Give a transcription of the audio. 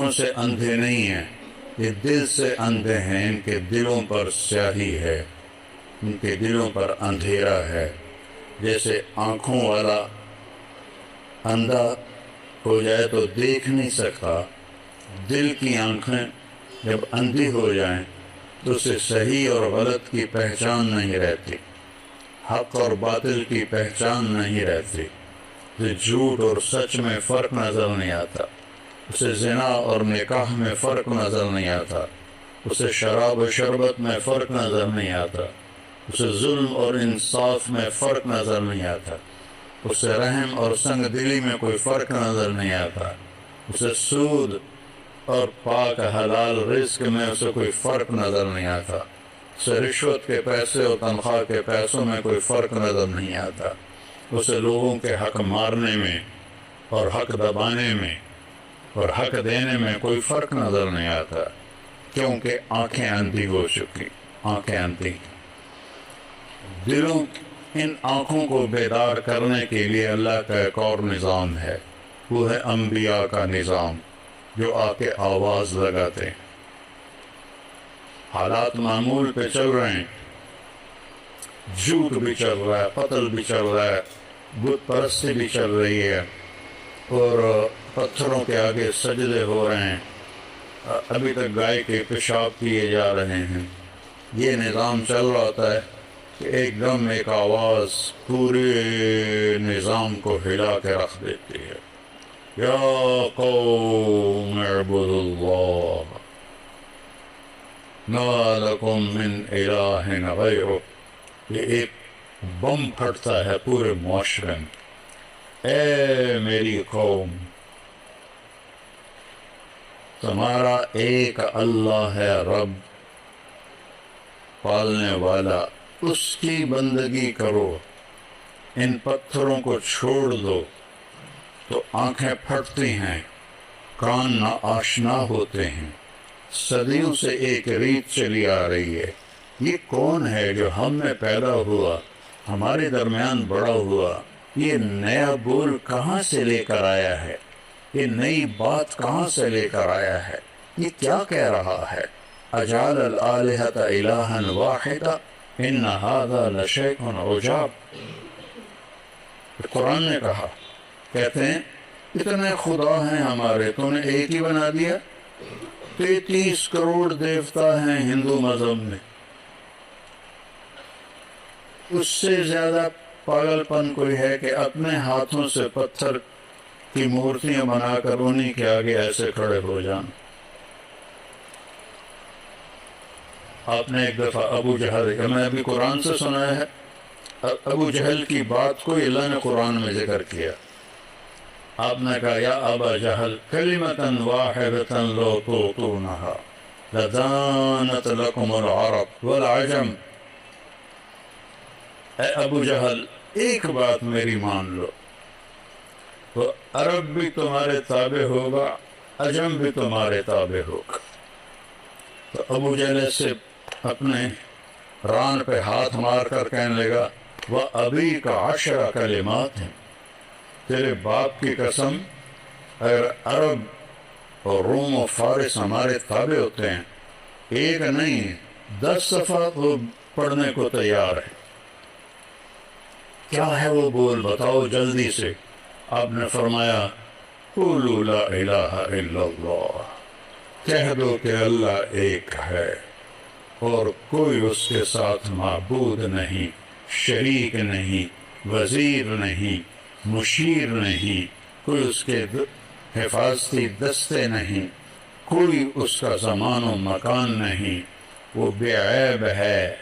آنکھوں سے اندھے نہیں ہیں، یہ دل سے اندھے ہیں، ان کے دلوں پر سیاہی ہے، ان کے دلوں پر اندھیرا ہے۔ جیسے آنکھوں والا اندھا ہو جائے تو دیکھ نہیں سکتا، دل کی آنکھیں جب اندھی ہو جائیں تو اسے صحیح اور غلط کی پہچان نہیں رہتی، حق اور باطل کی پہچان نہیں رہتی، اسے جھوٹ اور سچ میں فرق نظر نہیں آتا، اسے زنا اور نکاح میں فرق نظر نہیں آتا، اسے شراب و شربت میں فرق نظر نہیں آتا، اسے ظلم اور انصاف میں فرق نظر نہیں آتا، اسے رحم اور سنگ دلی میں کوئی فرق نظر نہیں آتا، اسے سود اور پاک حلال رزق میں اسے کوئی فرق نظر نہیں آتا، اسے رشوت کے پیسے اور تنخواہ کے پیسوں میں کوئی فرق نظر نہیں آتا، اسے لوگوں کے حق مارنے میں اور حق دبانے میں اور حق دینے میں کوئی فرق نظر نہیں آتا، کیونکہ آنکھیں اندھی ہو چکی، آنکھیں اندھی۔ دلوں ان آنکھوں کو بیدار کرنے کے لیے اللہ کا ایک اور نظام ہے، وہ ہے انبیاء کا نظام، جو آ کے آواز لگاتے ہیں۔ حالات معمول پہ چل رہے ہیں، جھوٹ بھی چل رہا ہے، قتل بھی چل رہا ہے، بت پرستی بھی چل رہی ہے، اور پتھروں کے آگے سجدے ہو رہے ہیں، ابھی تک گائے کے پیشاب کیے جا رہے ہیں۔ یہ نظام چل رہا ہوتا ہے کہ ایک دم ایک آواز پورے نظام کو ہلا کے رکھ دیتی ہے، یا قوم اعبدوا اللہ ما لکم من الہ غیرہ۔ یہ ایک بم پھٹتا ہے پورے معاشرے میں، اے میری قوم، تمہارا ایک اللہ ہے، رب پالنے والا، اس کی بندگی کرو، ان پتھروں کو چھوڑ دو۔ تو آنکھیں پھٹتی ہیں، کان نا آشنا ہوتے ہیں، صدیوں سے ایک ریت چلی آ رہی ہے۔ یہ کون ہے جو ہم میں پیدا ہوا، ہمارے درمیان بڑا ہوا؟ یہ نیا بول کہاں سے لے کر آیا ہے؟ یہ نئی بات کہاں سے لے کر آیا ہے؟ یہ کیا کہہ رہا ہے؟ اجعل الآلہۃ الہا واحدا ان ھذا لشیء عجاب۔ قرآن نے کہا، کہتے ہیں اتنے خدا ہیں ہمارے، تو نے ایک ہی بنا دیا؟ 33 کروڑ دیوتا ہیں ہندو مذہب میں، اس سے زیادہ پاگل پن کوئی ہے کہ اپنے ہاتھوں سے پتھر کی مورتیاں بنا کر انہی کے آگے ایسے کھڑے ہو جان۔ آپ نے ایک دفعہ ابو جہل، میں ابھی قرآن سے سنایا ہے، ابو جہل کی بات کو اللہ نے قرآن میں ذکر کیا۔ آپ نے کہا، یا ابا جہل کلمۃ واحدۃ لو تؤتونها لدانت لکم العرب والعجم۔ اے ابو جہل، ایک بات میری مان لو، تو عرب بھی تمہارے تابع ہوگا، عجم بھی تمہارے تابع ہوگا۔ تو ابو جہل سے اپنے ران پہ ہاتھ مار کر کہنے لگا، وَأَبِيكَ 10 کلمات ہیں، تیرے باپ کی قسم، اگر عرب اور روم و فارس ہمارے تابع ہوتے ہیں، ایک نہیں 10 صفحہ وہ پڑھنے کو تیار ہے۔ کیا ہے وہ بول، بتاؤ جلدی سے۔ آپ نے فرمایا، قولوا لا الہ الا اللہ، کہہ دو کہ اللہ ایک ہے اور کوئی اس کے ساتھ معبود نہیں، شریک نہیں، وزیر نہیں، مشیر نہیں، کوئی اس کے حفاظتی دستے نہیں، کوئی اس کا زمان و مکان نہیں، وہ بے عیب ہے،